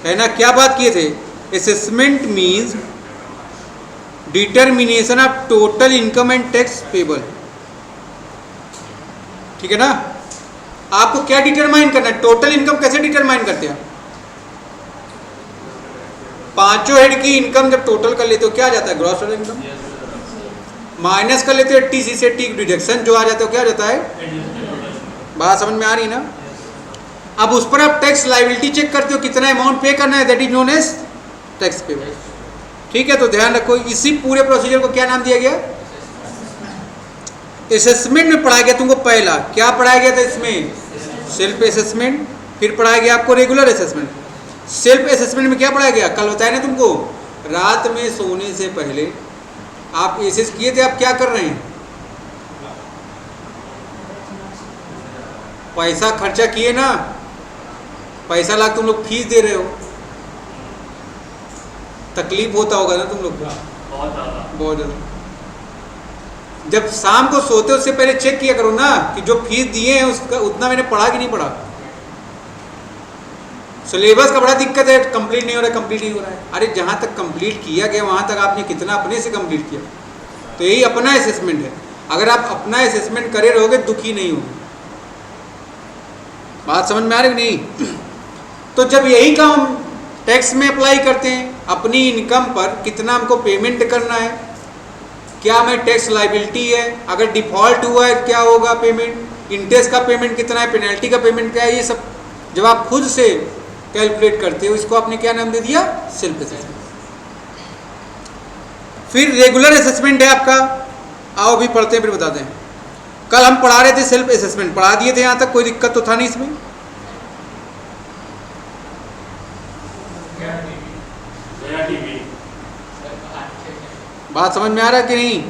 है ना, क्या बात किए थे, assessment means determination of total income and tax payable. ठीक है ना, आपको क्या डिटरमाइन करना है, टोटल इनकम कैसे डिटरमाइन करते हैं, पांचों हेड की इनकम जब टोटल कर लेते हो क्या आ जाता है, ग्रॉस टोटल इनकम, माइनस कर लेते हो टी सी से टी डिडक्शन जो आ जाता है क्या जाता है, बात समझ में आ रही ना। अब उस पर आप टैक्स लायबिलिटी चेक करते हो कितना अमाउंट पे करना है, that is known as tax payable. ठीक है, तो ध्यान रखो इसी पूरे प्रोसीजर को क्या नाम दिया गया, असेसमेंट में पढ़ाया गया तुमको पहला क्या पढ़ाया गया था इसमें, सेल्फ असेसमेंट, फिर पढ़ाया गया आपको रेगुलर असेसमेंट। सेल्फ असेसमेंट में क्या पढ़ाया गया, कल बताया ना तुमको, रात में सोने से पहले आप एसेस किए थे, आप क्या कर रहे हैं, पैसा खर्चा किए ना, पैसा लाख तुम लोग फीस दे रहे हो, तकलीफ होता होगा ना तुम लोग को, बहुत ज़्यादा। जब शाम को सोते उससे पहले चेक किया करो ना कि जो फीस दिए हैं उसका उतना मैंने पढ़ा कि नहीं पढ़ा। सिलेबस का बड़ा दिक्कत है, कंप्लीट नहीं हो रहा है, कंप्लीट नहीं हो रहा है। अरे जहाँ तक कंप्लीट किया गया वहाँ तक आपने कितना अपने से कंप्लीट किया, तो यही अपना असेसमेंट है। अगर आप अपना असेसमेंट करे रहोगे दुखी नहीं होगे। बात समझ में आ रही नहीं? तो जब यही काम टैक्स में अप्लाई करते हैं, अपनी इनकम पर कितना हमको पेमेंट करना है, क्या मैं टैक्स लायबिलिटी है, अगर डिफॉल्ट हुआ है क्या होगा पेमेंट, इंटरेस्ट का पेमेंट कितना है, पेनल्टी का पेमेंट क्या है, ये सब जब आप खुद से कैलकुलेट करते हो, इसको आपने क्या नाम दे दिया, सेल्फ असेसमेंट। फिर रेगुलर असेसमेंट है आपका, आओ अभी पढ़ते हैं फिर बताते हैं। कल हम पढ़ा रहे थे सेल्फ असेसमेंट, पढ़ा दिए थे, यहाँ तक कोई दिक्कत तो था नहीं इसमें? बात समझ में आ रहा है कि नहीं?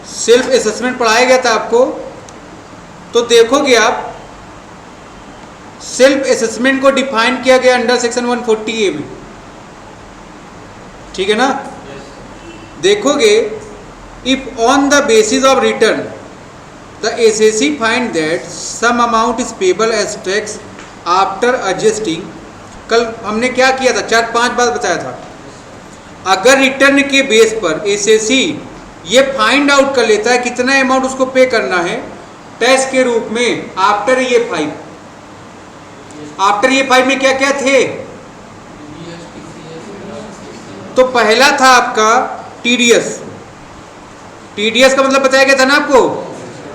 सेल्फ असेसमेंट पढ़ाया गया था आपको, तो देखोगे आप सेल्फ असेसमेंट को डिफाइन किया गया अंडर सेक्शन 140A में। ठीक है ना? देखोगे, if on the basis of return the assessee find that some amount is payable as tax after adjusting, कल हमने क्या किया था, 4-5 बार बताया था, अगर रिटर्न के बेस पर एसएससी ये फाइंड आउट कर लेता है कितना अमाउंट उसको पे करना है टैक्स के रूप में आफ्टर ये 5, आफ्टर ये 5 में क्या क्या थे, तो पहला था आपका टीडीएस। टीडीएस का मतलब बताया गया था ना आपको,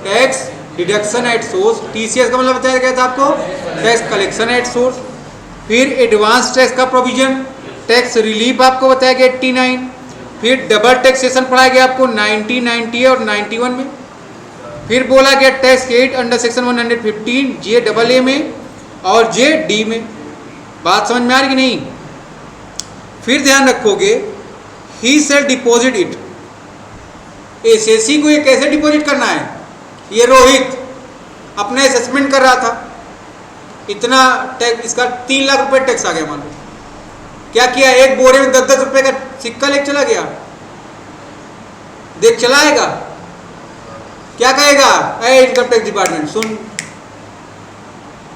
tax deduction at source. TCS का मतलब बताया गया था आपको, टैक्स कलेक्शन एट सोर्स। फिर एडवांस टैक्स का प्रोविजन, टैक्स रिलीफ आपको बताया गया 89। फिर डबल टैक्सेशन पढ़ाया गया आपको 90, 90 और 91 में। फिर बोला गया tax add under section 115 JAA में और JD में। बात समझ में आ रही कि नहीं? फिर ध्यान रखोगे, ही सेल डिपॉजिट इट, एसएससी को ये कैसे डिपॉजिट करना है, ये रोहित अपने असेसमेंट कर रहा था, इतना टैक्स, इसका 3 लाख रुपए टैक्स आ गया मान लो, क्या किया, एक बोरे में 10-10 रुपए का सिक्का लेके चला गया, देख चलाएगा, क्या कहेगा, ए इनकम टैक्स डिपार्टमेंट सुन,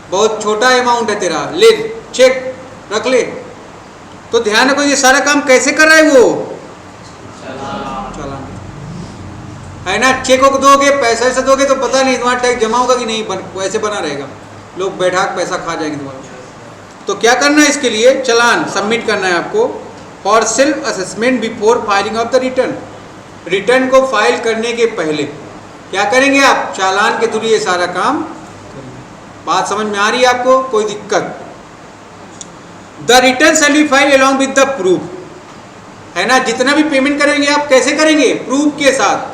बहुत छोटा अमाउंट है तेरा, ले चेक रख ले। तो ध्यान रखो, ये सारा काम कैसे कर रहा है वो, चला है ना। चेक को दोगे, पैसा ऐसा दोगे तो पता नहीं तुम्हारा टैक्स जमा होगा कि नहीं, वैसे बना रहेगा, लोग बैठा पैसा खा जाएंगे तुम्हारा। तो क्या करना है, इसके लिए चालान सबमिट करना है आपको for self assessment before filing of the return. Return को फाइल करने के पहले क्या करेंगे आप, चालान के थ्रू ये सारा काम करेंगे। बात समझ में आ रही है आपको, कोई दिक्कत? The return shall B file along with the proof, है ना। जितना भी पेमेंट करेंगे आप कैसे करेंगे, प्रूफ के साथ।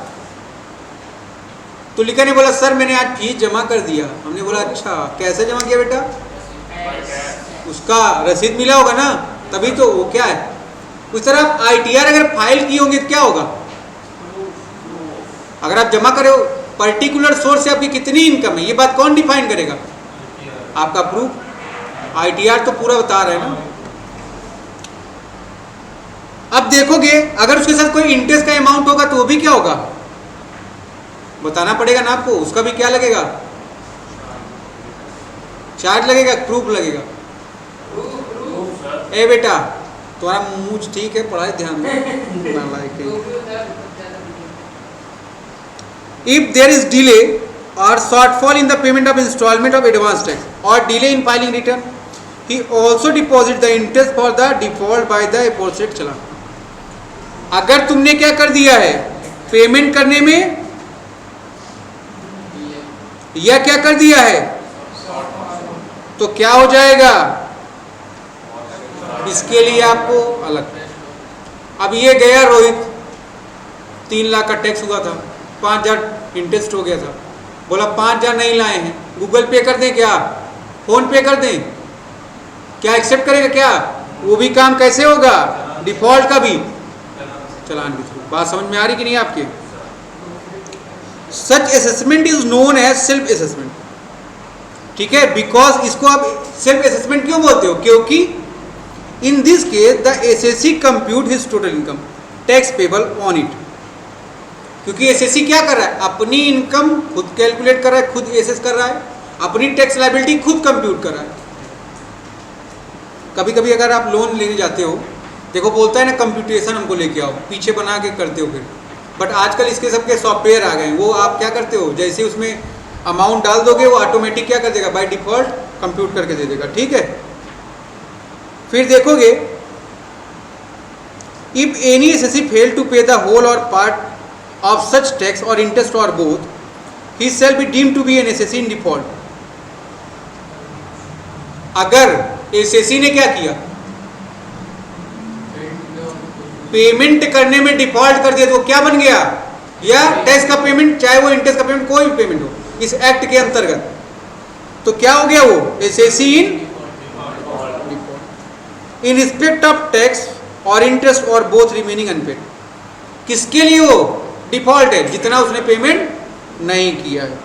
तो लिखा ने बोला सर मैंने आज फीस जमा कर दिया, हमने बोला अच्छा कैसे जमा किया बेटा, उसका रसीद मिला होगा ना, तभी तो वो क्या है। उस तरह आप ITR अगर फाइल किए होंगे तो क्या होगा, अगर आप जमा करे हो पर्टिकुलर सोर्स से आपकी कितनी इनकम है, ये बात कौन डिफाइन करेगा, आपका प्रूफ। ITR तो पूरा बता रहे हैं ना। अब देखोगे अगर उसके साथ कोई इंटरेस्ट का अमाउंट होगा तो वो भी क्या होगा, बताना पड़ेगा ना आपको, उसका भी क्या लगेगा, चार्ज लगेगा, प्रूफ लगेगा। ए बेटा तुम्हारा मूछ ठीक है, पढ़ाई ध्यान दो। If there is delay or shortfall in the payment of installment of advance tax or delay in filing return, he also deposit the interest for the default by the aforesaid challan. अगर तुमने क्या कर दिया है payment करने में, या क्या कर दिया है, तो क्या हो जाएगा, इसके लिए आपको अलग। अब ये गया रोहित 3 लाख का टैक्स हुआ था, 5,000 इंटरेस्ट हो गया था, बोला 5,000 नहीं लाए हैं, गूगल पे कर दें क्या, फोन पे कर दें क्या, एक्सेप्ट करेगा क्या, वो भी काम कैसे होगा, डिफॉल्ट का भी चालान के थ्रू। बात समझ में आ रही कि नहीं आपके? Such assessment is known as self assessment, ठीक है, बिकॉज इसको आप सेल्फ असेसमेंट क्यों बोलते हो, क्योंकि in this case the assessee compute his total income tax payable on it, क्योंकि एसएससी क्या कर रहा है, अपनी इनकम खुद कैलकुलेट कर रहा है, खुद एसेस कर रहा है, अपनी टैक्स लायबिलिटी खुद कंप्यूट कर रहा है। कभी कभी अगर आप लोन लेने जाते हो, देखो बोलता है ना कंप्यूटेशन हमको लेके आओ, पीछे बना के करते हो फिर, बट आजकल इसके सबके सॉफ्टवेयर आ गए हैं, वो आप क्या करते हो, जैसे उसमें अमाउंट डाल दोगे वो ऑटोमेटिक क्या कर देगा, बाय डिफॉल्ट कंप्यूट करके दे देगा, ठीक है। फिर देखोगे if any assessee fail to pay the whole or part of such tax or interest or both, he shall be deemed to be an SSC in default. अगर एसएससी ने क्या किया, पेमेंट करने में डिफॉल्ट कर दिया, तो क्या बन गया, या टैक्स का पेमेंट, चाहे वो इंटरेस्ट का पेमेंट, कोई भी पेमेंट हो इस एक्ट के अंतर्गत, तो क्या हो गया, वो assessee in default in respect of tax और इंटरेस्ट और बोथ रिमेनिंग अनपेड। किसके लिए वो डिफॉल्ट है, जितना उसने पेमेंट नहीं किया है।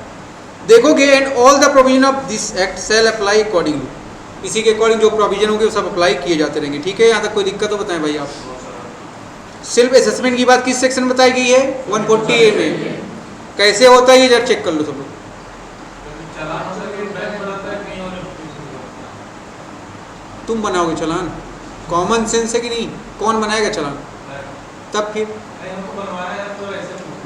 देखोगे and all the provision of this act shall apply accordingly, इसी के अकॉर्डिंग जो प्रोविजन होंगे वो सब अप्लाई किए जाते रहेंगे, ठीक है। यहाँ तक कोई दिक्कत हो बताएं भाई आप। सेल्फ असेसमेंट की बात किस सेक्शन में बताई गई है, 140A में। कैसे होता है ये जरा चेक कर लो सब लोग। तुम बनाओगे चलान, कॉमन सेंस है कि नहीं, कौन बनाएगा चलान, तब फिर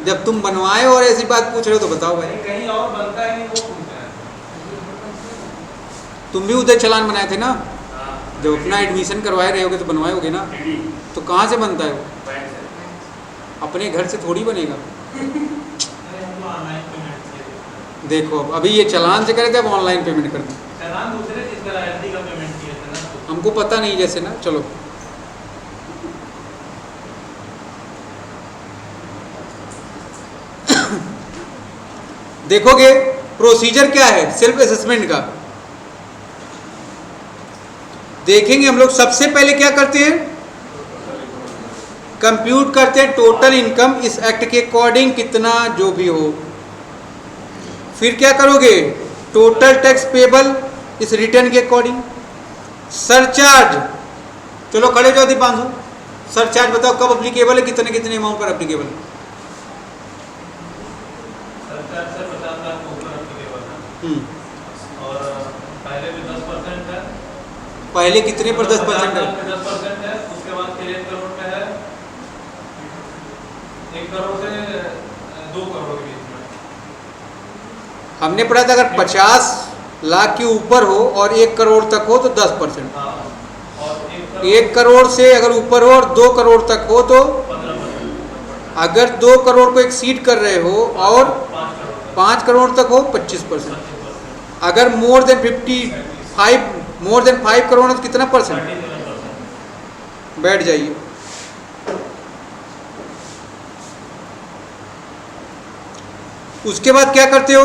जब तुम बनवाए और ऐसी बात पूछ रहे हो तो बताओ भाई, कहीं और बनता है नहीं, वो पूछता है। तुम भी उधर चलान बनाए थे ना, जब अपना एडमिशन करवाए रहे होगे तो बनवाए होगे ना, तो कहाँ से बनता है वो, अपने घर से थोड़ी बनेगा। देखो अब अभी ये चलान से करे थे, अब ऑनलाइन पेमेंट कर दी, चलान दूसरे चीज का आईडी का पेमेंट किया था ना, हमको पता नहीं जैसे ना। चलो देखोगे प्रोसीजर क्या है सेल्फ असेसमेंट का, देखेंगे हम लोग। सबसे पहले क्या करते हैं, कंप्यूट करते हैं टोटल इनकम इस एक्ट के अकॉर्डिंग, कितना जो भी हो। फिर क्या करोगे, टोटल टैक्स पेबल इस रिटर्न के अकॉर्डिंग। सरचार्ज, चलो खड़े जाओ दीपांशु, सरचार्ज बताओ कब अप्लीकेबल है, कितने कितने अमाउंट पर अप्लीकेबल है। और पहले भी 10% है, पहले कितने पर 10% है, 10% है, उसके बाद फिर 1 करोड़ पे है, 1 करोड़ से 2 करोड़ के बीच में। हमने पढ़ा था अगर 50 लाख के ऊपर हो और 1 करोड़ तक हो तो 10%, और 1 करोड़ से अगर ऊपर हो और 2 करोड़ तक हो तो 15%, अगर 2 करोड़ को एक्सीड कर रहे हो और 5 करोड़ तक हो 25%, अगर मोर देन 5 करोड़ तो कितना परसेंट, बैठ जाइए। उसके बाद क्या करते हो,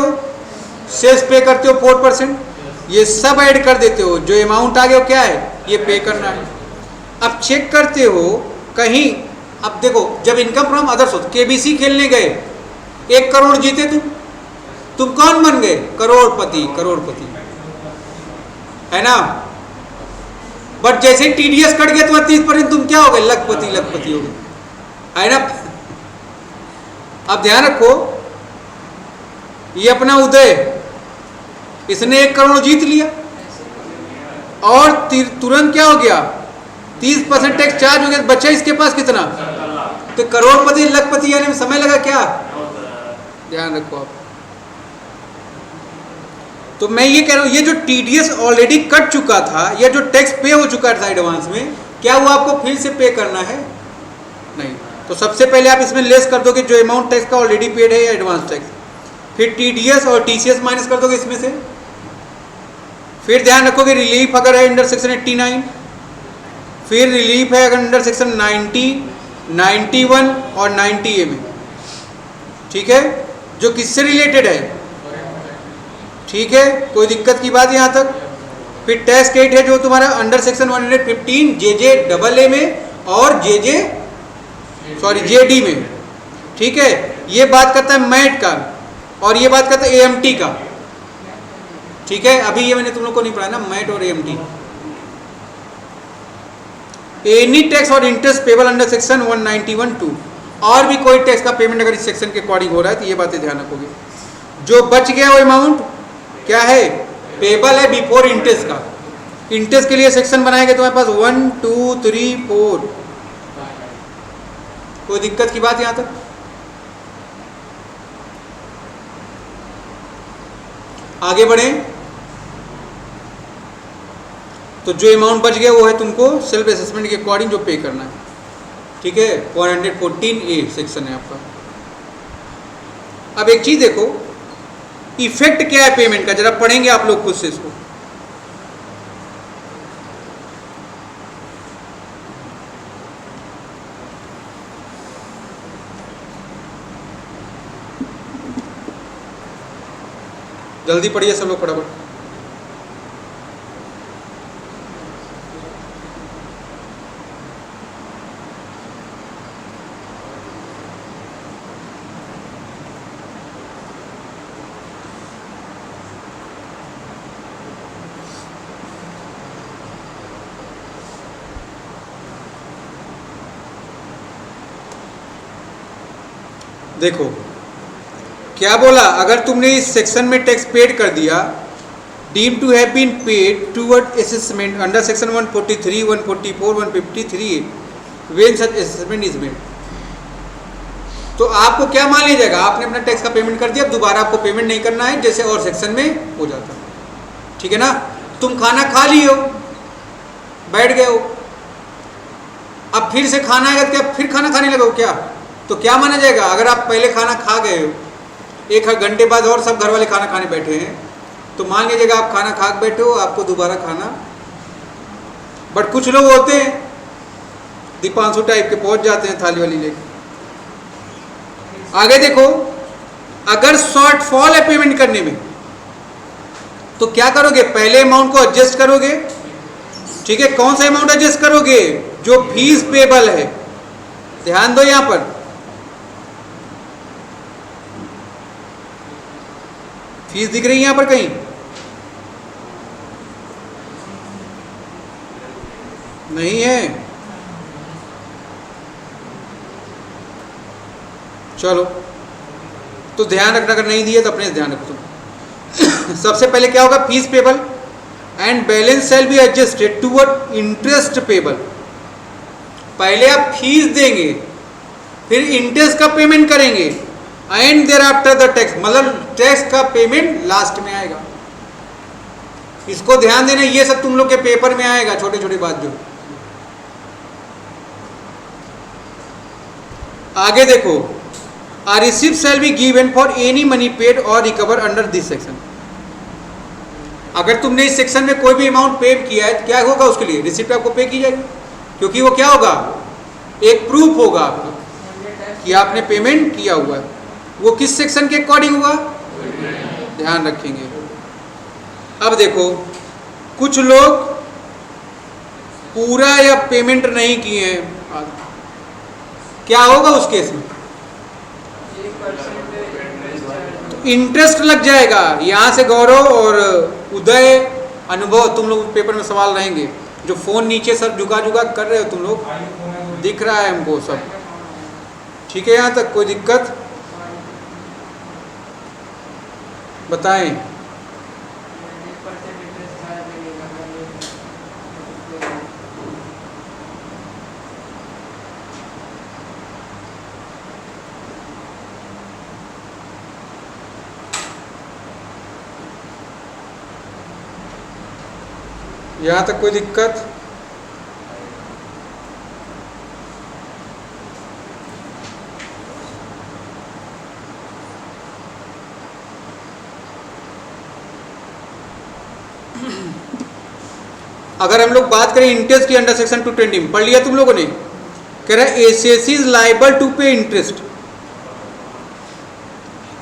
सेल्स पे करते हो 4%, ये सब ऐड कर देते हो, जो अमाउंट आ गया वो क्या है, ये पे करना है। अब चेक करते हो कहीं, अब देखो जब इनकम फ्रॉम अदर्स हो, केबीसी खेलने गए 1 करोड़ जीते तुम कौन बन गए, करोड़पति है ना। बट जैसे टीडीएस कट गया तुम्हारा 30%, तुम क्या हो गए, लखपति हो गए, है ना। अब ध्यान रखो, ये अपना उदय, इसने 1 करोड़ जीत लिया और तुरंत क्या हो गया, 30% टैक्स चार्ज हो गया, बचा इसके पास कितना? तो करोड़पति लखपति यानी में समय लगा क्या? ध्यान रखो आप। तो मैं ये कह रहा हूं, ये जो टीडीएस ऑलरेडी कट चुका था या जो टैक्स पे हो चुका था एडवांस में, क्या वो आपको फिर से पे करना है? नहीं। तो सबसे पहले आप इसमें लेस कर दोगे जो अमाउंट टैक्स का ऑलरेडी पेड है या एडवांस टैक्स, फिर टीडीएस और टीसीएस माइनस कर दोगे इसमें से, फिर ध्यान रखोगे रिलीफ अगर है अंडर सेक्शन 89, फिर रिलीफ है अगर अंडर सेक्शन 90, 91 और 90A में, ठीक है, जो किससे रिलेटेड है, ठीक है, कोई दिक्कत की बात यहाँ तक। फिर टैक्स क्रेडिट है जो तुम्हारा under section 115 JJ double A में और जेडी में, ठीक है, ये बात करता है मैट का और ये बात करता है एएमटी का, ठीक है। अभी ये मैंने तुम लोग को नहीं पढ़ाया ना, मैट और एएमटी। एनी टैक्स और इंटरेस्ट पेबल अंडर सेक्शन 191(2), और भी कोई टैक्स का पेमेंट अगर इस सेक्शन के अकॉर्डिंग हो रहा है तो ये बातें ध्यान रखोगे। जो बच गया वो अमाउंट क्या है? पेबल है बिफोर इंटरेस्ट का। इंटरेस्ट के लिए सेक्शन बनाएंगे तुम्हारे पास 1, 2, 3, 4। कोई दिक्कत की बात यहां तक? आगे बढ़े तो जो अमाउंट बच गया वो है तुमको सेल्फ असेसमेंट के अकॉर्डिंग जो पे करना है, ठीक है, 414A सेक्शन है आपका। अब एक चीज देखो, इफेक्ट क्या है पेमेंट का, जरा पढ़ेंगे आप लोग खुद से इसको। जल्दी पढ़िए सब लोग फटाफट। देखो क्या बोला, अगर तुमने इस सेक्शन में टैक्स पेड कर दिया, deem to have been paid toward assessment under section 143, 144, 153 when such assessment is made, तो आपको क्या मान लिया जाएगा? आपने अपना टैक्स का पेमेंट कर दिया, अब दोबारा आपको पेमेंट नहीं करना है, जैसे और सेक्शन में हो जाता, ठीक है ना। तुम खाना खा लिए हो, बैठ गए हो, अब फिर से खाना आएगा तो क्या फिर खाना खाने लगो क्या? तो क्या माना जाएगा? अगर आप पहले खाना खा गए हो, 1 घंटे बाद और सब घर वाले खाना खाने बैठे हैं, तो मान लीजिएगा आप खाना खा के बैठे हो, आपको दोबारा खाना। बट कुछ लोग होते हैं दीपांशु टाइप के, पहुंच जाते हैं थाली वाली लेके। आगे देखो, अगर शॉर्टफॉल है पेमेंट करने में तो क्या करोगे? पहले अमाउंट को एडजस्ट करोगे, ठीक है। कौन सा अमाउंट एडजस्ट करोगे? जो फीस पेबल है, ध्यान दो यहां पर, फीस दिख रही है यहां पर कहीं? नहीं है? चलो तो ध्यान रखना, अगर नहीं दिया तो अपने ध्यान रखो तुम। सबसे पहले क्या होगा? Fees payable and balance shall be adjusted toward interest payable. पहले आप फीस देंगे, फिर इंटरेस्ट का पेमेंट करेंगे, and thereafter the tax, मतलब टैक्स का पेमेंट लास्ट में आएगा। इसको ध्यान देना, ये सब तुम लोग के पेपर में आएगा, छोटी छोटी बात जो। आगे देखो, a receipt shall be given for any money paid or recover under this section. अगर तुमने इस सेक्शन में कोई भी अमाउंट पे किया है तो क्या होगा? उसके लिए रिसिप्ट आपको पे की जाएगी, क्योंकि वो क्या होगा? एक प्रूफ होगा आपका कि आपने पेमेंट किया हुआ है। वो किस सेक्शन के अकॉर्डिंग होगा? ध्यान रखेंगे। अब देखो, कुछ लोग पूरा या पेमेंट नहीं किए हैं, क्या होगा उस केस में? तो इंटरेस्ट लग जाएगा। यहां से गौरव और उदय, अनुभव, तुम लोग पेपर में सवाल रहेंगे। जो फोन नीचे सर झुका झुका कर रहे हो तुम लोग, दिख रहा है हमको सब, ठीक है? यहां तक कोई दिक्कत बताएं? यहाँ तक कोई दिक्कत? अगर हम लोग बात करें इंटरेस्ट की अंडर सेक्शन 220 में, पढ़ लिया तुम लोगों ने? कह रहा है एसएससी इज लाइबल टू पे इंटरेस्ट।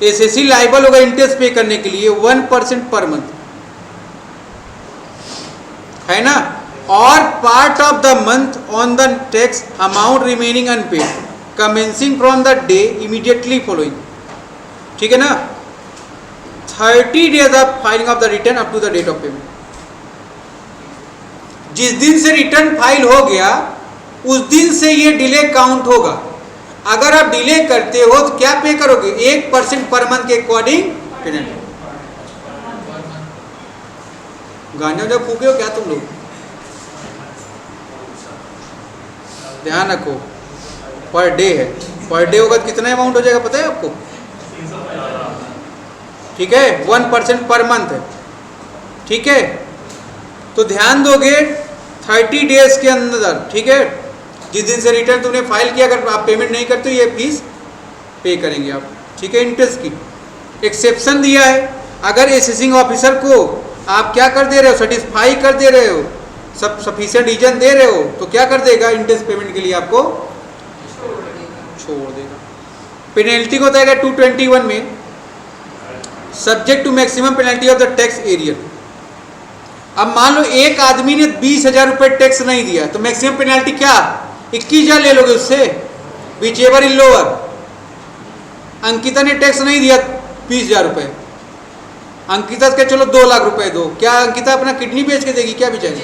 एसएससी लाइबल होगा इंटरेस्ट पे करने के लिए 1% पर मंथ, है ना? और part of the month on the tax amount remaining unpaid commencing from the day immediately following. ठीक है no? 30 days of filing of the return up to the date of payment. जिस दिन से return file हो गया उस दिन से ये डिले काउंट होगा। अगर आप डिले करते हो तो क्या पे करोगे? 1% पर मंथ के अकॉर्डिंग पेनल्टी। गाने जब फूके हो क्या तुम लोग? ध्यान रखो, पर डे है। पर डे होगा तो कितना अमाउंट हो जाएगा पता है आपको? ठीक है, 1% पर मंथ है। ठीक है, तो ध्यान दोगे 30 डेज के अंदर। ठीक है, जिस दिन से रिटर्न तुमने फाइल किया, अगर आप पेमेंट नहीं करते ये फीस पे करेंगे आप। ठीक है, इंटरेस्ट की एक्सेप्शन दिया है। अगर एसेसिंग ऑफिसर को आप क्या कर दे रहे हो? सेटिस्फाई कर दे रहे हो, सब सफिशिएंट रीजन दे रहे हो, तो क्या कर देगा? इंटरेस्ट पेमेंट के लिए आपको छोड़ देगा। पेनल्टी को बताएगा 221 में, subject to maximum penalty of the tax area. अब मान लो एक आदमी ने 20,000 रुपये टैक्स नहीं दिया तो मैक्सिमम पेनल्टी क्या? 21,000 ले लोगे उससे, which ever in lower. Ankita ने टैक्स नहीं दिया 20,000 रुपये, अंकिता के चलो 2 लाख रुपए दो, क्या अंकिता अपना किडनी बेच के देगी? क्या बेचेगी?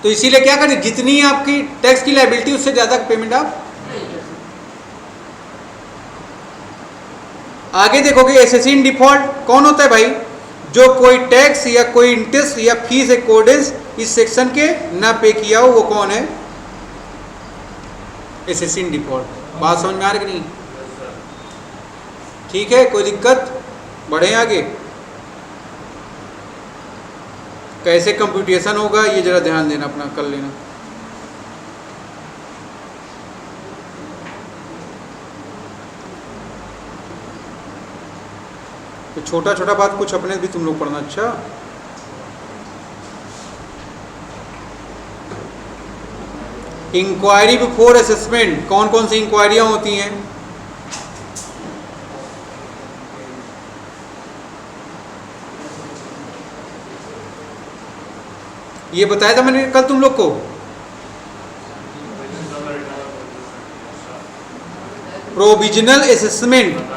तो इसीलिए क्या करें, जितनी आपकी टैक्स की लायबिलिटी उससे ज्यादा पेमेंट आप आगे देखोगे। एसएससी इन डिफॉल्ट कौन होता है भाई? जो कोई टैक्स या कोई इंटरेस्ट या फीस अकॉर्डेंस इस सेक्शन के ना पे किया हो, वो कौन है? Assessee in default. बात समझ में आ रही कि नहीं? ठीक है, कोई दिक्कत? बढ़े आगे। कैसे कंप्यूटेशन होगा ये जरा ध्यान देना, अपना कर लेना। तो छोटा छोटा बात कुछ अपने भी तुम लोग पढ़ना। अच्छा, इंक्वायरी बिफोर असेसमेंट, कौन कौन सी इंक्वायरियां होती हैं? ये बताया था मैंने कल तुम लोग को। Provisional assessment.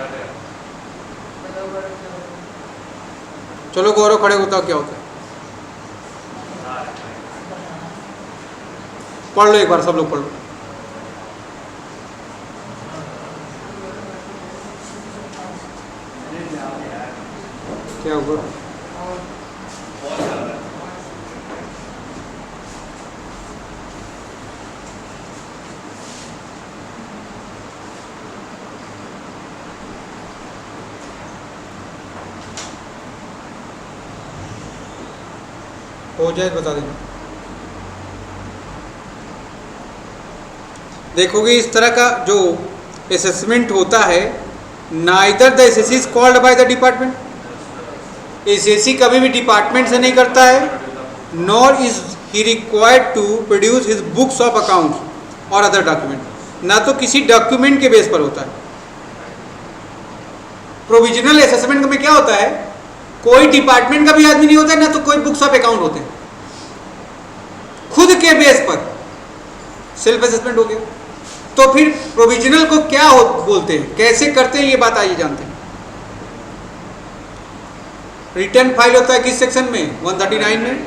चलो गौरव खड़े होता क्या होता है? पढ़ लो एक बार, सब लोग पढ़ लो। क्या हुआ? हो जाए बता देना। देखोगे इस तरह का जो असेसमेंट होता है, neither the assessee is called by the department. Assessee कभी भी डिपार्टमेंट से नहीं करता है, nor is he required to produce his books of accounts और अदर डॉक्यूमेंट। ना तो किसी डॉक्यूमेंट के बेस पर होता है। प्रोविजनल असेसमेंट में क्या होता है, कोई डिपार्टमेंट का भी आदमी नहीं होता है, ना तो कोई बुक्स ऑफ अकाउंट होते हैं, खुद के बेस पर सेल्फ असेसमेंट हो गया। तो फिर प्रोविजनल को क्या बोलते हैं, कैसे करते हैं, ये बात आइए जानते हैं। रिटर्न फाइल होता है किस सेक्शन में? 139 में।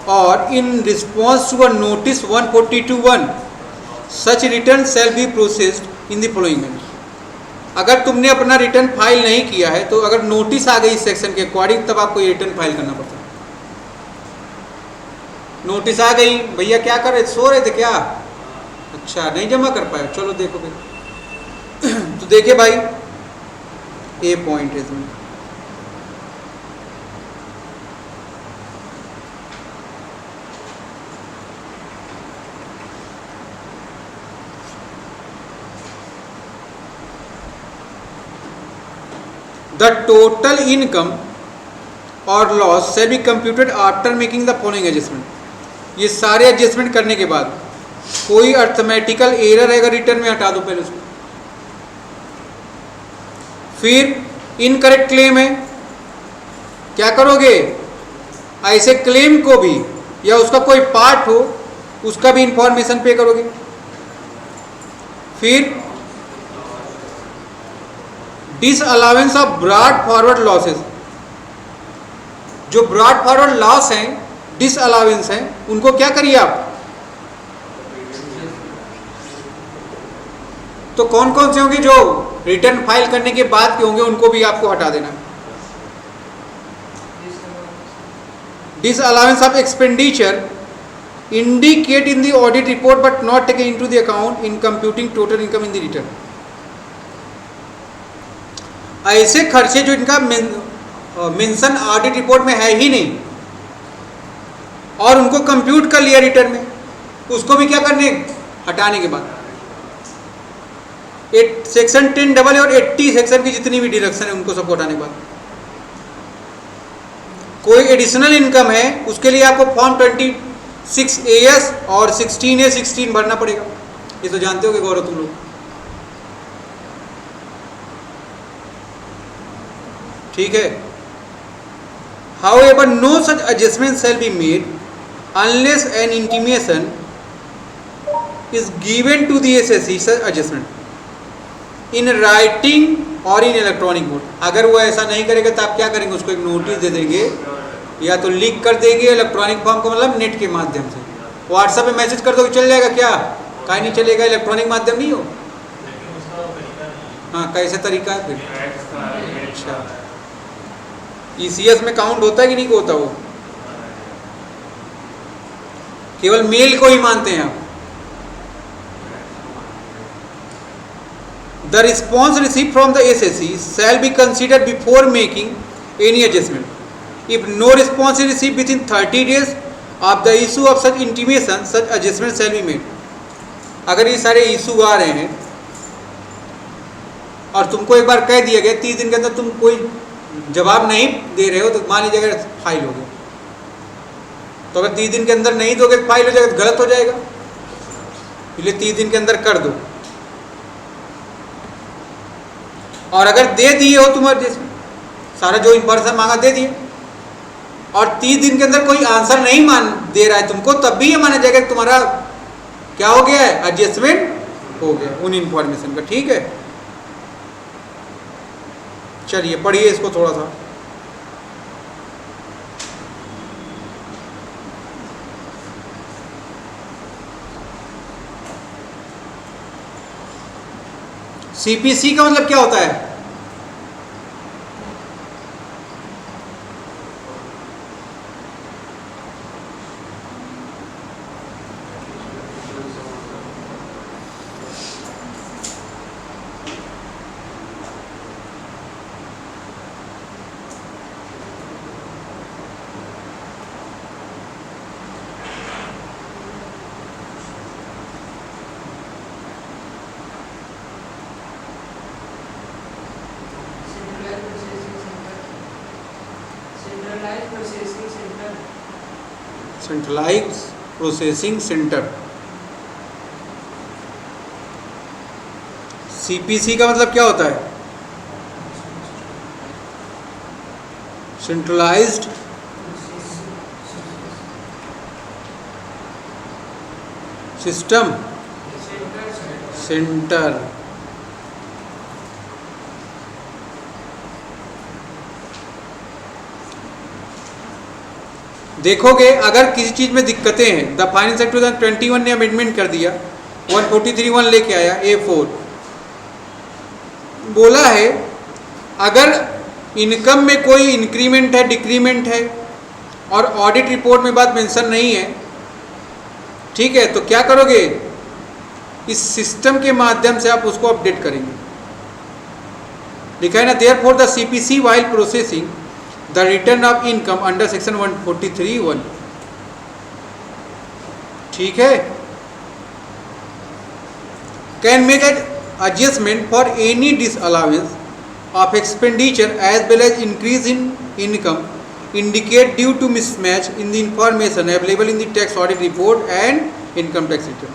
और in response to a notice 142(1) such return shall be processed in the following manner. अगर तुमने अपना रिटर्न फाइल नहीं किया है तो अगर नोटिस आ गई इस सेक्शन के अकॉर्डिंग, तब आपको ये रिटर्न फाइल करना पड़ता है। नोटिस आ गई, भैया क्या कर रहे, सो रहे थे क्या? अच्छा, नहीं जमा कर पाए, चलो देखो भाई। तो देखिए भाई, ए पॉइंट है इसमें। द टोटल इनकम और loss shall be computed after making the following adjustment. ये सारे एडजस्टमेंट करने के बाद कोई अर्थमेटिकल एरर है रिटर्न में हटा दो पहले उसको। फिर इनकरेक्ट क्लेम है, क्या करोगे, ऐसे क्लेम को भी या उसका कोई पार्ट हो उसका भी इंफॉर्मेशन पे करोगे। फिर disallowance of brought forward losses, जो ब्रॉड फॉरवर्ड लॉस हैं, डिसअलाउंस हैं, उनको क्या करिए आप, तो कौन कौन से होंगे, जो रिटर्न फाइल करने के बाद के होंगे उनको भी आपको हटा देना। Disallowance of expenditure indicate in the audit report but not taken into the account in computing total income in the return. ऐसे खर्चे जो इनका मेंशन ऑडिट रिपोर्ट में है ही नहीं और उनको कंप्यूट कर लिया रिटर्न में, उसको भी क्या करने, हटाने के बाद सेक्शन 10 और 80 सेक्शन की जितनी भी डिडक्शन है उनको सबको हटाने के बाद कोई एडिशनल इनकम है उसके लिए आपको फॉर्म 26AS और 16A16 भरना पड़ेगा। ये तो जानते हो कि गौरव तुम लोग। ठीक है। However, no such adjustment shall be made unless an intimation is given to the SSE such adjustment in writing और इन इलेक्ट्रॉनिक मोड। अगर वो ऐसा नहीं करेगा तो आप क्या करेंगे, उसको एक नोटिस दे देंगे या तो लिख कर देंगे इलेक्ट्रॉनिक फॉर्म को, मतलब नेट के माध्यम से व्हाट्सएप पे मैसेज कर दो, चल जाएगा क्या, काहे नहीं चलेगा, इलेक्ट्रॉनिक माध्यम नहीं हो। हाँ, कैसे तरीका है फिर। अच्छा, ECS में काउंट होता है कि नहीं होता, वो केवल मेल को ही मानते हैं आप। The response received from the SSE shall be considered before making any adjustment. If no response is received within 30 days of the issue of such intimation, such adjustment shall be made. अगर ये सारे issue आ रहे हैं और तुमको एक बार कह दिया गया 30 दिन के अंदर तुम कोई जवाब नहीं दे रहे हो, तो मान लीजिए अगर फाइल हो गया, तो अगर 30 दिन के अंदर नहीं दोगे फाइल हो जाएगा, गलत हो जाएगा, इसलिए 30 दिन के अंदर कर दो। और अगर दे दिए हो तुम्हारे जैसे सारा जो इंफॉर्मेशन मांगा दे दिए और 30 दिन के अंदर कोई आंसर नहीं मान दे रहा है तुमको, तब भी ये माना जाएगा कि तुम्हारा क्या हो गया है, एडजस्टमेंट हो गया उन इंफॉर्मेशन का। ठीक है, चलिए पढ़िए इसको थोड़ा सा। CPC का मतलब क्या होता है, सेंट्रलाइज प्रोसेसिंग सेंटर। CPC का मतलब क्या होता है, सेंट्रलाइज्ड सिस्टम सेंटर। देखोगे अगर किसी चीज़ में दिक्कतें हैं, द फाइनेंस एक्ट 2021 ने अमेंडमेंट कर दिया, 143(1) लेके आया A4, बोला है अगर इनकम में कोई इंक्रीमेंट है, डिक्रीमेंट है और ऑडिट रिपोर्ट में बात मेंशन नहीं है, ठीक है, तो क्या करोगे, इस सिस्टम के माध्यम से आप उसको अपडेट करेंगे। लिखा है ना, therefore the CPC while processing the return of income under section 143(1). ठीक है, can make an adjustment for any disallowance of expenditure as well as increase in income indicate due to mismatch in the information available in the tax audit report and income tax return.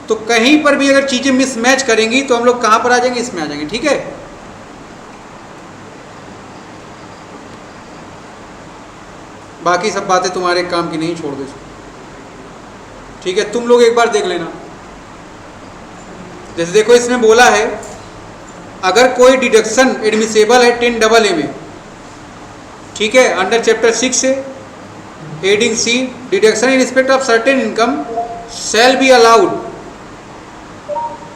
तो कहीं पर भी अगर चीजें mismatch करेंगी तो हम लोग कहां पर आ जाएंगे, इसमें आ जाएंगे. ठीक है, बाकी सब बातें तुम्हारे काम की नहीं, छोड़ दो इसको. ठीक है, तुम लोग एक बार देख लेना. जैसे देखो इसमें बोला है अगर कोई डिडक्शन एडमिसेबल है 10AA में, ठीक है, अंडर चैप्टर 6 से heading C, deduction in respect of certain income shall be allowed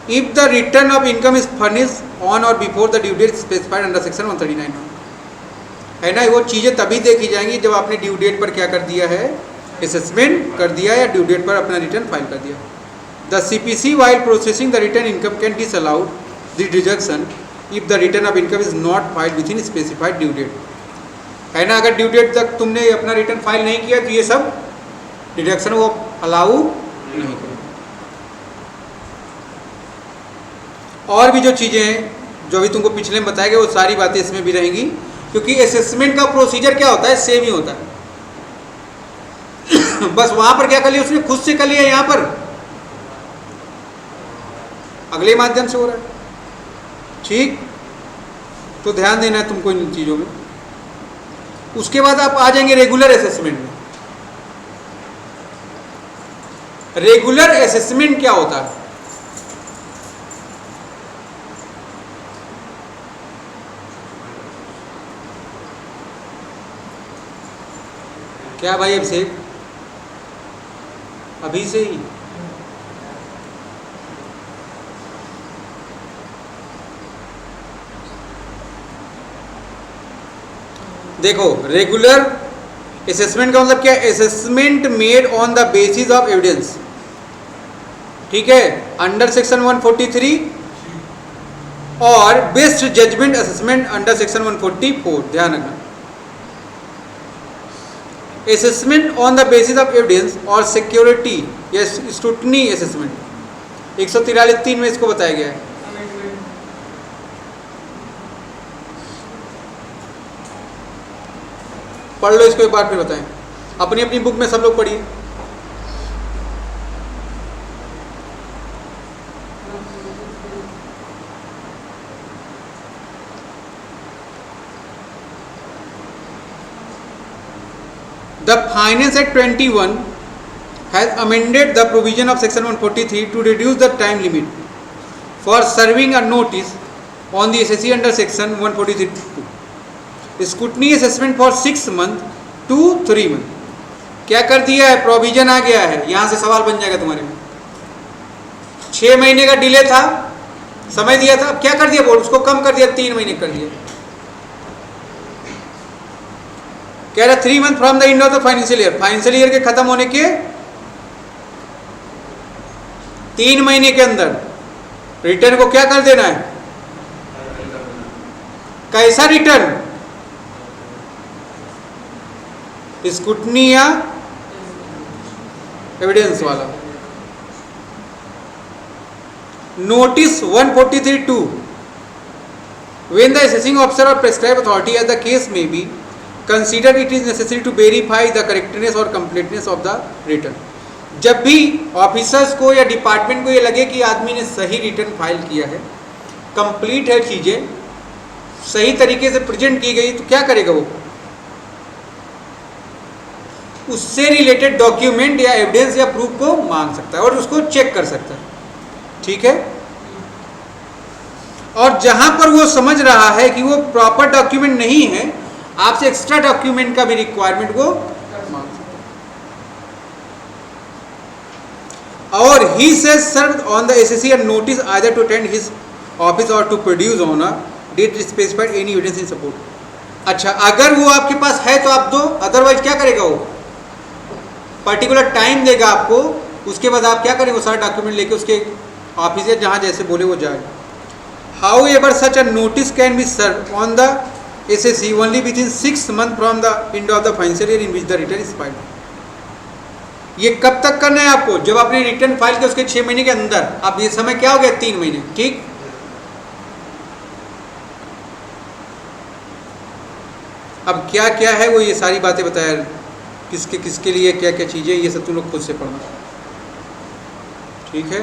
if the return of income is furnish on or before the due date specified under section 139. है ना, वो चीज़ें तभी देखी जाएंगी जब आपने ड्यू डेट पर क्या कर दिया है, असेसमेंट कर दिया या ड्यू डेट पर अपना रिटर्न फाइल कर दिया. The CPC while processing the return income can disallowed the deduction if the return of income is not filed within specified due date. है ना, अगर ड्यू डेट तक तुमने अपना return file नहीं किया तो ये सब डिडक्शन वो अलाउ नहीं करेगा. और भी जो चीज़ें हैं जो अभी तुमको पिछले में बताया गया वो सारी बातें इसमें भी रहेंगी, क्योंकि असेसमेंट का प्रोसीजर क्या होता है, सेम ही होता है. बस वहां पर क्या कर लिया उसने, खुद से कर लिया, यहां पर अगले माध्यम से हो रहा है. ठीक, तो ध्यान देना है तुमको इन चीजों में. उसके बाद आप आ जाएंगे रेगुलर असेसमेंट में. रेगुलर असेसमेंट क्या होता है, क्या भाई अभिषेक, अभी से ही देखो. रेगुलर असेसमेंट का मतलब क्या है, assessment made on the basis of evidence. ठीक है, अंडर सेक्शन 143 और best judgment assessment under section 144. ध्यान रखना, assessment on the basis of evidence और सिक्योरिटी या स्क्रूटनी असेसमेंट 143(3) में इसको बताया गया है. पढ़ लो इसको एक बार फिर बताएं, अपनी अपनी बुक में सब लोग पढ़िए. The Finance Act 21 has amended the provision of section 143 to reduce the time limit for serving a notice on the SSE under section 143(2). Scrutiny assessment for 6 months to 3 months. क्या कर दिया है, प्रोविजन आ गया है. यहां से सवाल बन जाएगा तुम्हारे में. 6 महीने का डिले था, समय दिया था, अब क्या कर दिया बोर्ड, उसको कम कर दिया, 3 महीने कर दिया. कह रहा 3 month from the end of the financial year, financial year के खत्म होने के 3 महीने के अंदर रिटर्न को क्या कर देना है. कैसा रिटर्न, स्क्रूटनी या एविडेंस वाला. Notice 143(2) when the assessing officer or prescribed authority as the case may be consider it is necessary to verify the correctness or completeness of the return. जब भी ऑफिसर्स को या डिपार्टमेंट को ये लगे कि आदमी ने सही रिटर्न फाइल किया है, कंप्लीट है, चीजें सही तरीके से प्रेजेंट की गई, तो क्या करेगा वो, उससे रिलेटेड डॉक्यूमेंट या एविडेंस या प्रूफ को मांग सकता है और उसको चेक कर सकता है. ठीक है, और जहां पर वो समझ रहा है कि वो प्रॉपर डॉक्यूमेंट नहीं है, आपसे एक्स्ट्रा डॉक्यूमेंट का भी रिक्वायरमेंट वो मांग सकता है. और he says serve on the assessee and notice either to attend his office or to produce on a date specified any evidence in support. अच्छा, अगर वो आपके पास है तो आप दो, अदरवाइज क्या करेगा, वो पर्टिकुलर टाइम देगा आपको, उसके बाद आप क्या करेंगे, वो सारे डॉक्यूमेंट लेके उसके ऑफिस या जहाँ जैसे बोले वो जाए. However such a notice can be serve on the assessee only within 6 months from the end of the financial year in which the return is filed. ये कब तक करना है आपको, जब आपने रिटर्न फाइल किया उसके 6 महीने के अंदर. अब ये समय क्या हो गया, 3 महीने. ठीक, अब क्या क्या है वो ये सारी बातें बताया, किसके किसके लिए क्या क्या चीज़ें, ये सब तुम लोग खुद से पढ़ना, ठीक है।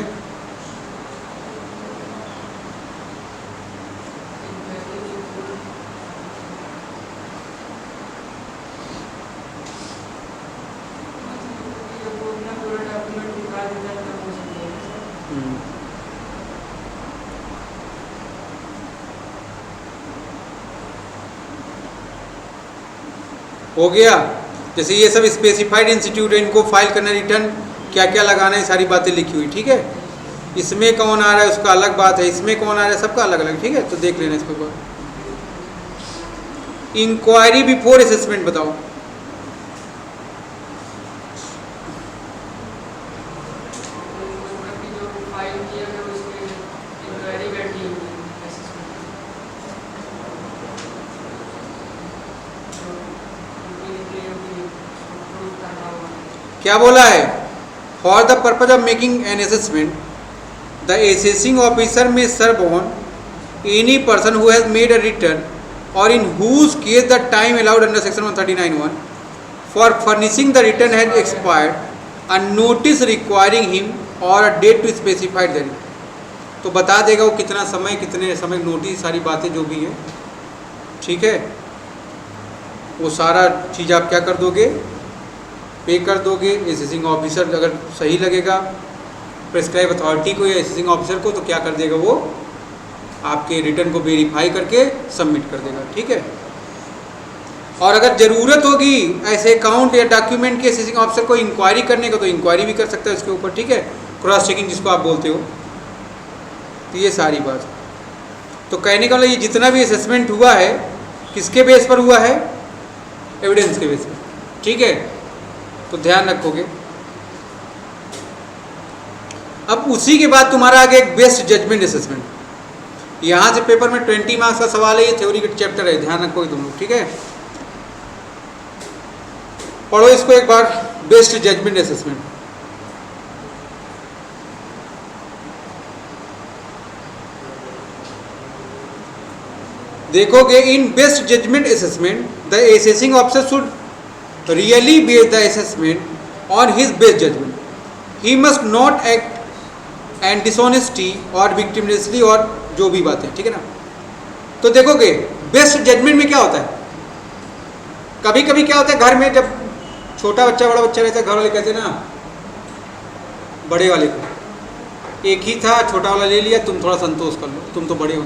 हो गया। जैसे ये सब स्पेसिफाइड इंस्टीट्यूट है, इनको फाइल करना, रिटर्न क्या क्या लगाना है, सारी बातें लिखी हुई, ठीक है। इसमें कौन आ रहा है उसका अलग बात है, इसमें कौन आ रहा है सबका अलग अलग, ठीक है। तो देख लेना इसके ऊपर। इंक्वायरी बिफोर असेसमेंट बताओ। क्या बोला है? For the purpose of making an assessment the assessing officer may serve on any person who has made a return or in whose case the time allowed under section 139(1) for furnishing the return has expired a notice requiring him or a date to specified then. तो बता देगा वो कितना समय, कितने समय notice, सारी बातें जो भी हैं, ठीक है। वो सारा चीज़ आप क्या कर दोगे, पे कर दोगे। असेसिंग ऑफिसर अगर सही लगेगा प्रेस्क्राइब अथॉरिटी को या असेसिंग ऑफिसर को, तो क्या कर देगा वो आपके रिटर्न को वेरीफाई करके सबमिट कर देगा, ठीक है। और अगर ज़रूरत होगी ऐसे अकाउंट या डॉक्यूमेंट के असेसिंग ऑफिसर को इंक्वायरी करने का, तो इंक्वायरी भी कर सकता है उसके ऊपर, ठीक है। क्रॉस चेकिंग जिसको आप बोलते हो। तो ये सारी बात, तो कहने का मतलब ये जितना भी असेसमेंट हुआ है किसके बेस पर हुआ है? एविडेंस के बेस पर, ठीक है। तो ध्यान रखोगे। अब उसी के बाद तुम्हारा आगे एक बेस्ट जजमेंट असेसमेंट। यहाँ से पेपर में 20 मार्क्स का सवाल है, ये थ्योरी का चैप्टर है, ध्यान रखोगे तुम लोग, ठीक है। पढ़ो इसको एक बार, बेस्ट जजमेंट असेसमेंट। देखोगे in best judgment assessment the assessing officer should really base the assessment on his best judgment. He must not act and dishonesty or victimlessly और जो भी बातें, ठीक है ना। तो देखोगे बेस्ट जजमेंट में क्या होता है, कभी कभी क्या होता है घर में जब छोटा बच्चा बड़ा बच्चा रहता है, घर वाले कहते हैं ना बड़े वाले को, एक ही था छोटा वाला ले लिया, तुम थोड़ा संतोष कर लो, तुम तो बड़े हो।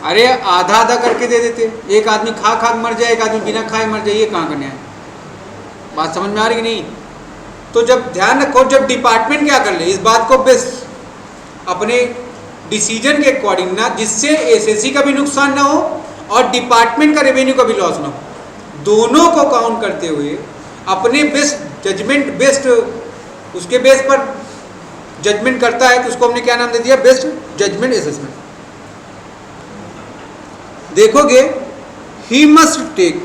अरे आधा आधा करके दे देते, एक आदमी खा खा मर जाए, एक आदमी बिना खाए मर जाए, ये कहाँ का न्याय है? बात समझ में आ रही कि नहीं? तो जब ध्यान रखो, जब डिपार्टमेंट क्या कर ले इस बात को बेस्ट अपने डिसीजन के अकॉर्डिंग ना, जिससे एसएससी का भी नुकसान ना हो और डिपार्टमेंट का रेवेन्यू का भी लॉस ना हो, दोनों को काउंट करते हुए अपने बेस्ट जजमेंट, बेस्ट उसके बेस पर जजमेंट करता है, तो उसको हमने क्या नाम दे दिया? Best judgment assessment. देखोगे he must take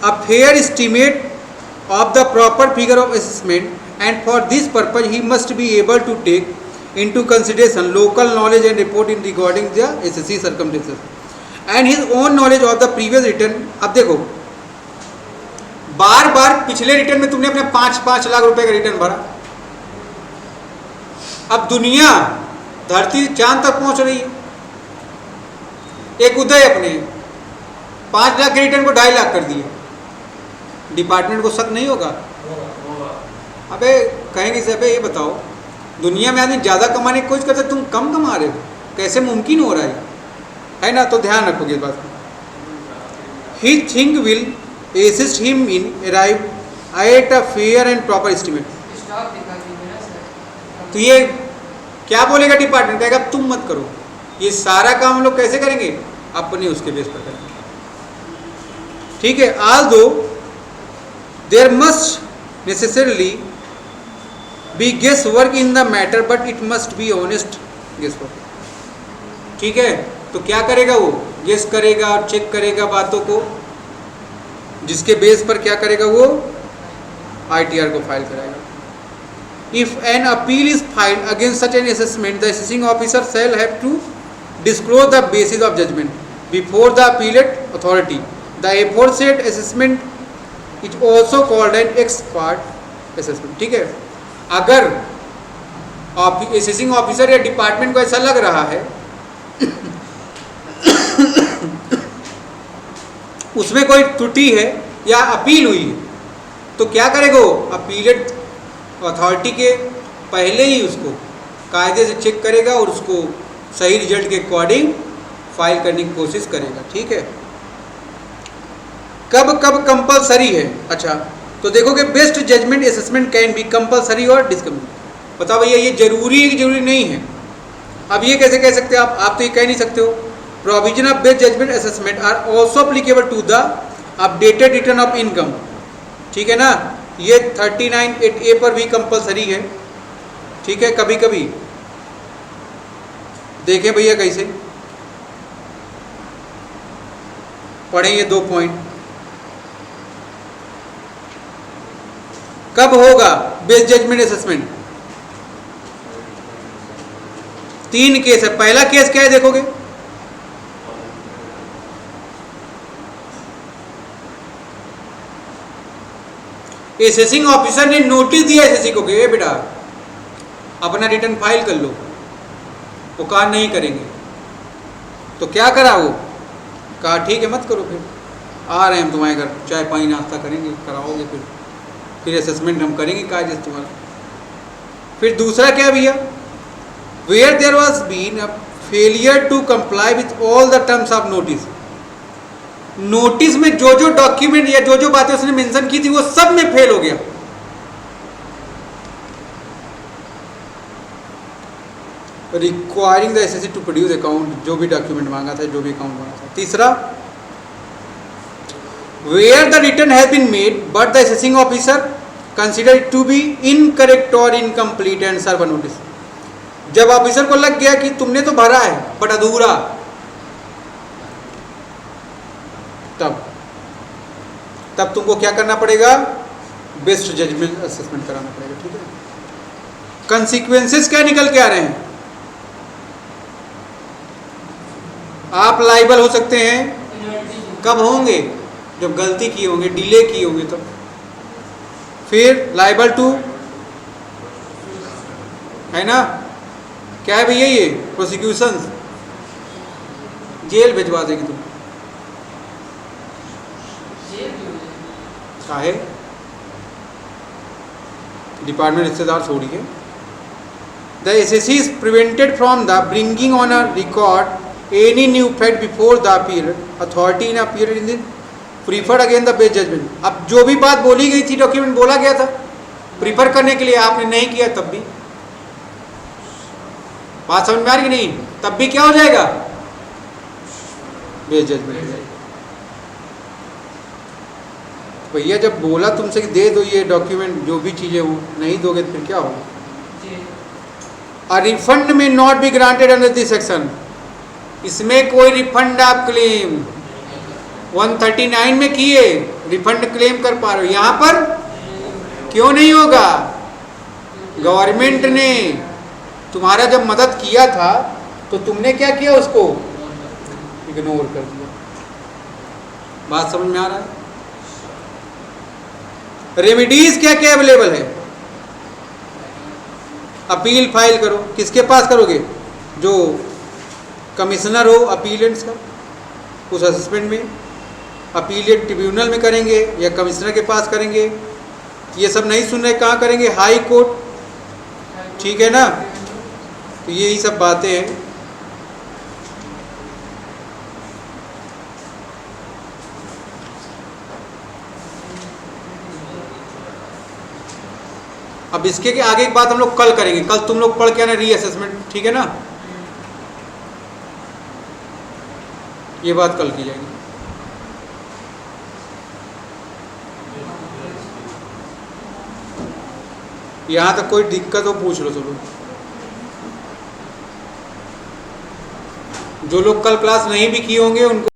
a fair estimate of the proper figure of assessment and for this purpose he must be able to take into consideration local knowledge and report in regarding the SSC circumstances and his own knowledge of the previous return। अब देखो बार बार पिछले return में तुमने अपने 5-5 लाख रुपए का return भरा, अब दुनिया धरती चांद तक पहुंच रही है, एक उदय अपने 5 लाख के रिटर्न को 2.5 लाख कर दिए, डिपार्टमेंट को शक नहीं होगा? अबे कहेंगे से अबे ये बताओ दुनिया में आदमी ज़्यादा कमाने की कोशिश करते, तुम कम कमा रहे हो, कैसे मुमकिन हो रहा है ना? तो ध्यान रखोगे इस बात को। He think will assist him in arrive at a fair and proper estimate. तो ये क्या बोलेगा डिपार्टमेंट? कहेगा तुम मत करो, ये सारा काम हम लोग कैसे करेंगे? अपने उसके बेस पर करेंगे, ठीक है। Although there must necessarily be guess work in the matter but it must be honest guess work, ठीक है। तो क्या करेगा वो? गेस करेगा और चेक करेगा बातों को, जिसके बेस पर क्या करेगा वो? ITR को फाइल कराएगा। If an appeal is filed against such an assessment the assessing officer shall have to disclose the basis of judgment before the appellate authority. The aforesaid assessment is also called an ex parte assessment. ठीक है, अगर assessing officer या department को ऐसा लग रहा है उसमें कोई त्रुटि है या अपील हुई है, तो क्या करेगा वो? अपीलेट अथॉरिटी के पहले ही उसको कायदे से चेक करेगा और उसको सही रिजल्ट के अकॉर्डिंग फाइल करने की कोशिश करेगा. ठीक है, कब कब कंपलसरी है? अच्छा, तो देखो कि best judgment assessment can be compulsory और डिस्कम्पलसरी. बताओ भैया, ये जरूरी है कि जरूरी नहीं है? अब ये कैसे कह सकते हो आप तो ये कह नहीं सकते हो. Provision of best judgment assessment are also applicable to the updated return of income. ठीक है ना, ये 39(8)(a) पर भी कंपलसरी है. ठीक है, कभी कभी देखें भैया कैसे पढ़ें ये 2 पॉइंट. कब होगा बेस्ट जजमेंट असेसमेंट? 3 केस है. पहला केस क्या है देखोगे, असेसिंग ऑफिसर ने नोटिस दिया एसएससी को कि बेटा अपना रिटर्न फाइल कर लो, वो कहा नहीं करेंगे. तो क्या करा वो? कहा ठीक है मत करो, फिर आ रहे हैं हम तुम्हारे घर, चाय पानी नाश्ता करेंगे, कराओगे, फिर असेसमेंट हम करेंगे कायदे से तुम्हारा. फिर दूसरा क्या भैया, where there was been a failure to comply with all the terms of notice. Notice में जो जो डॉक्यूमेंट या जो जो बातें उसने मेंशन की थी वो सब में फेल हो गया. Requiring the assessee to produce account, जो भी डॉक्यूमेंट मांगा था, जो भी अकाउंट मांगा था. तीसरा, where the return has been made but the assessing officer consider it to be incorrect or incomplete and serve a notice. जब ऑफिसर को लग गया कि तुमने तो भरा है बट अधूरा, तब तुमको क्या करना पड़ेगा? बेस्ट जजमेंट असेसमेंट कराना पड़ेगा. ठीक है, कंसिक्वेंसेस क्या निकल के आ रहे हैं? आप लाइबल हो सकते हैं. कब होंगे? जब गलती की होंगे, डिले की होंगे तब. फिर लाइबल टू है ना, क्या है भैया ये? प्रोसिक्यूशन, जेल भिजवा देगी तुम. चाहे डिपार्टमेंट रिश्तेदार छोड़िए. The assessee is prevented from the bringing on a record any new fact before the appeal authority in appeal in the preferred again the best judgment. अब जो भी बात बोली गई थी, डॉक्यूमेंट बोला गया था प्रीफर करने के लिए, आपने नहीं किया तब भी बात समझ में आ रही कि नहीं? तब भी क्या हो जाएगा? Best judgment. भैया जब बोला तुमसे कि दे दो ये डॉक्यूमेंट, जो भी चीज़ें वो नहीं दोगे तो फिर क्या होगा? अ रिफंड में not be granted under this section. इसमें कोई रिफंड आप क्लेम 139 में किए, रिफंड क्लेम कर पा रहे हो, यहाँ पर क्यों नहीं होगा? गवर्नमेंट ने तुम्हारा जब मदद किया था तो तुमने क्या किया? उसको इग्नोर कर दिया. बात समझ में आ रहा है? रेमेडीज क्या क्या अवेलेबल है? अपील फाइल करो. किसके पास करोगे? जो कमिश्नर हो अपीलेंट्स का, उस असेसमेंट में अपीलेट ट्रिब्यूनल में करेंगे या कमिश्नर के पास करेंगे. ये सब नहीं सुन रहे, कहाँ करेंगे? High court. ठीक है ना, तो यही सब बातें हैं. अब इसके आगे एक बात हम लोग कल करेंगे. कल तुम लोग पढ़ के आना रीअसेसमेंट. ठीक है ना, ये बात कल की जाएगी. यहाँ तक कोई दिक्कत हो पूछ लो सब लोग. जो लोग कल क्लास नहीं भी किए होंगे उनको